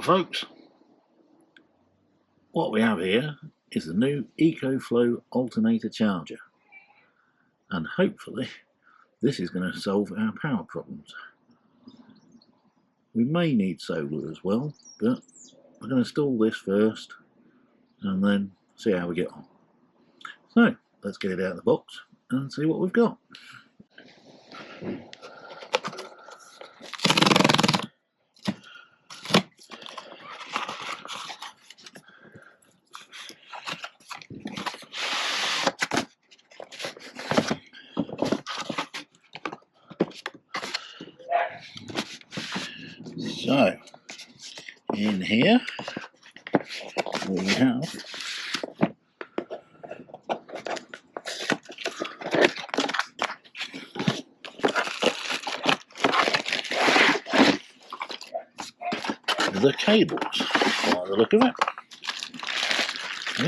Hello folks, what we have here is the new EcoFlow Alternator Charger, and hopefully this is going to solve our power problems. We may need solar as well, but we're going to install this first and then see how we get on. So let's get it out of the box and see what we've got. So, in here we have the cables, by the look of it.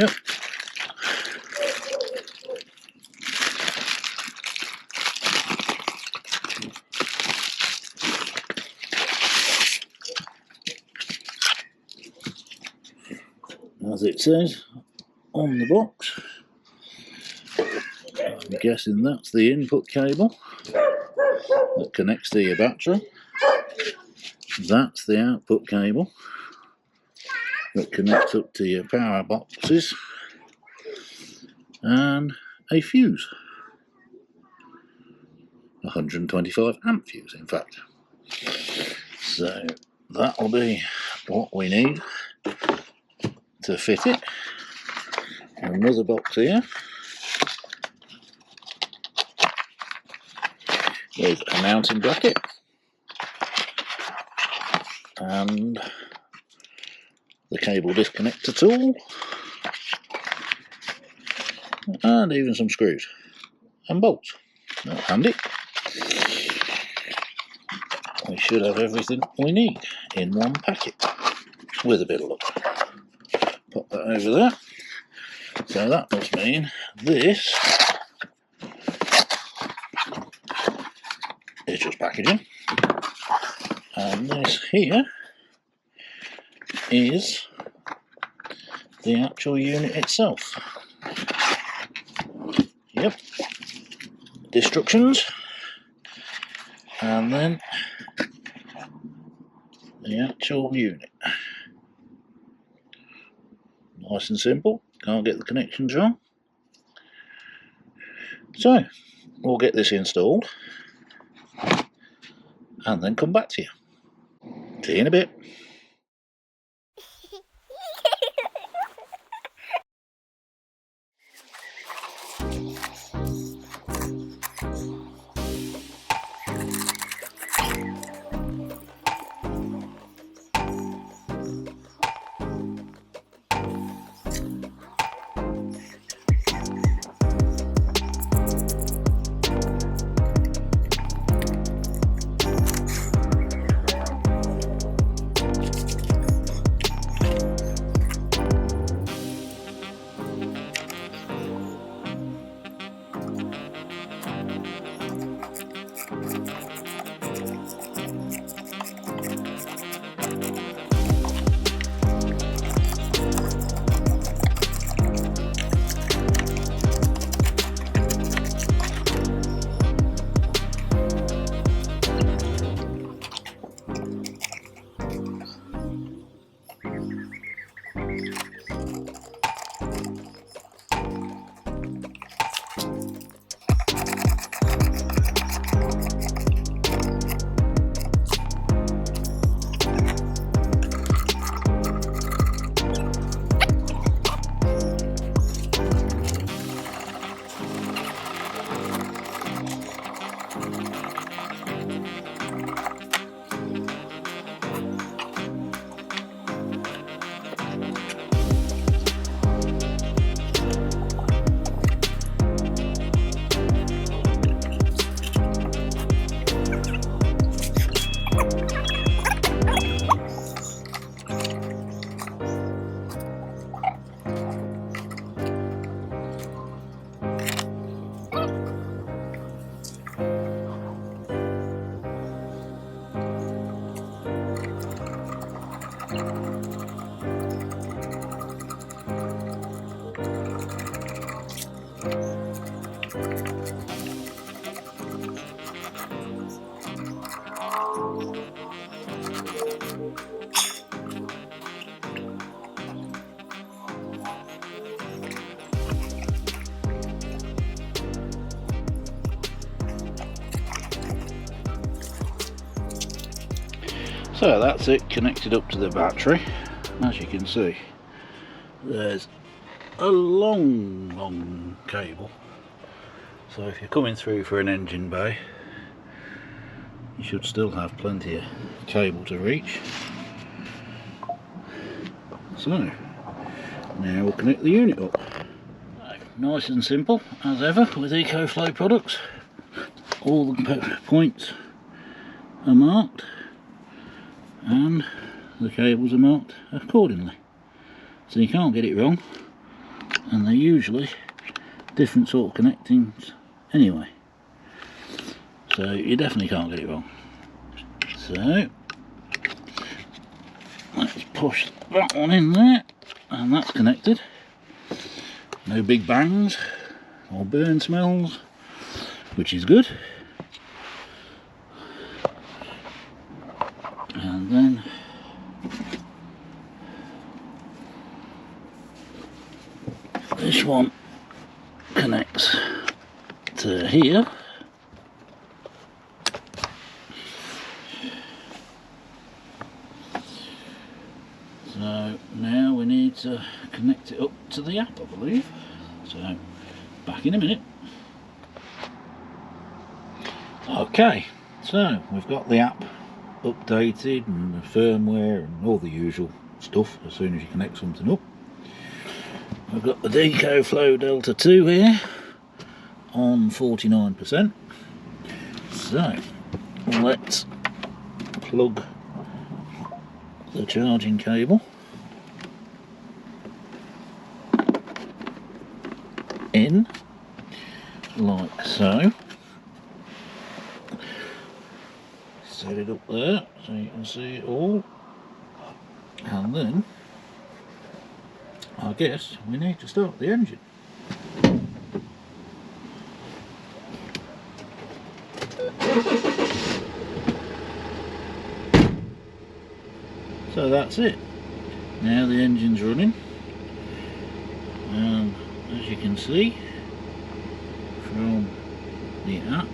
Yep. As it says on the box, I'm guessing that's the input cable that connects to your battery. That's the output cable that connects up to your power boxes, and a fuse, 125 amp fuse in fact. So that'll be what we need to fit it. Another box here with a mounting bracket and the cable disconnector tool, and even some screws and bolts. That's handy. We should have everything we need in one packet with a bit of luck. Pop that over there. So that must mean this is just packaging, and this here is the actual unit itself. Yep, instructions, and then the actual unit. Nice and simple, can't get the connections wrong. So we'll get this installed and then come back to you. See you in a bit. So that's it connected up to the battery. As you can see, there's a long cable, so if you're coming through for an engine bay, you should still have plenty of cable to reach. So now we'll connect the unit up. Nice and simple as ever with EcoFlow products. All the points are marked and the cables are marked accordingly, so you can't get it wrong, and they're usually different sort of connectings anyway, so you definitely can't get it wrong. So let's push that one in there, and that's connected. No big bangs or burn smells, which is good. And then this one connects to here. So now we need to connect it up to the app, I believe. So back in a minute. Okay, so we've got the app updated and the firmware and all the usual stuff as soon as you connect something up. We've got the EcoFlow Delta 2 here on 49%. So let's plug the charging cable in like so. Set it up there so you can see it all, and then I guess we need to start the engine. So that's it. Now the engine's running, and as you can see from the app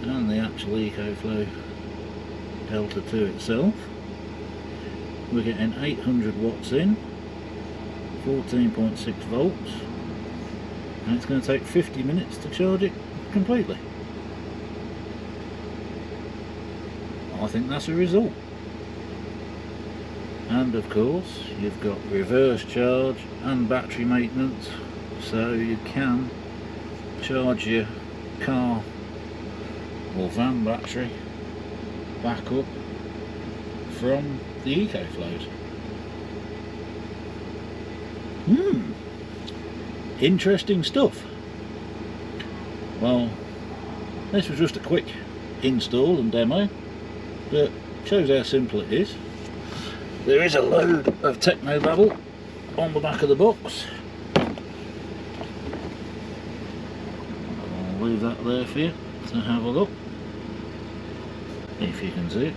and the actual EcoFlow Delta 2 itself, we're getting 800 watts in, 14.6 volts, and it's going to take 50 minutes to charge it completely. I think that's a result. And of course you've got reverse charge and battery maintenance, so you can charge your car or van battery back up from the EcoFlows. Interesting stuff. Well, this was just a quick install and demo, but shows how simple it is. There is a load of technobabble on the back of the box. I'll leave that there for you to have a look, if you can see it.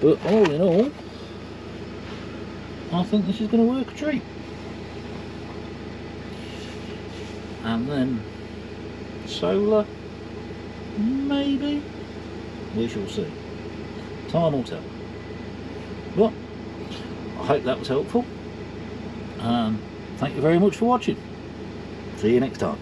But all in all, I think this is going to work a treat. And then solar, maybe? We shall see. Time will tell. But I hope that was helpful, and thank you very much for watching. See you next time.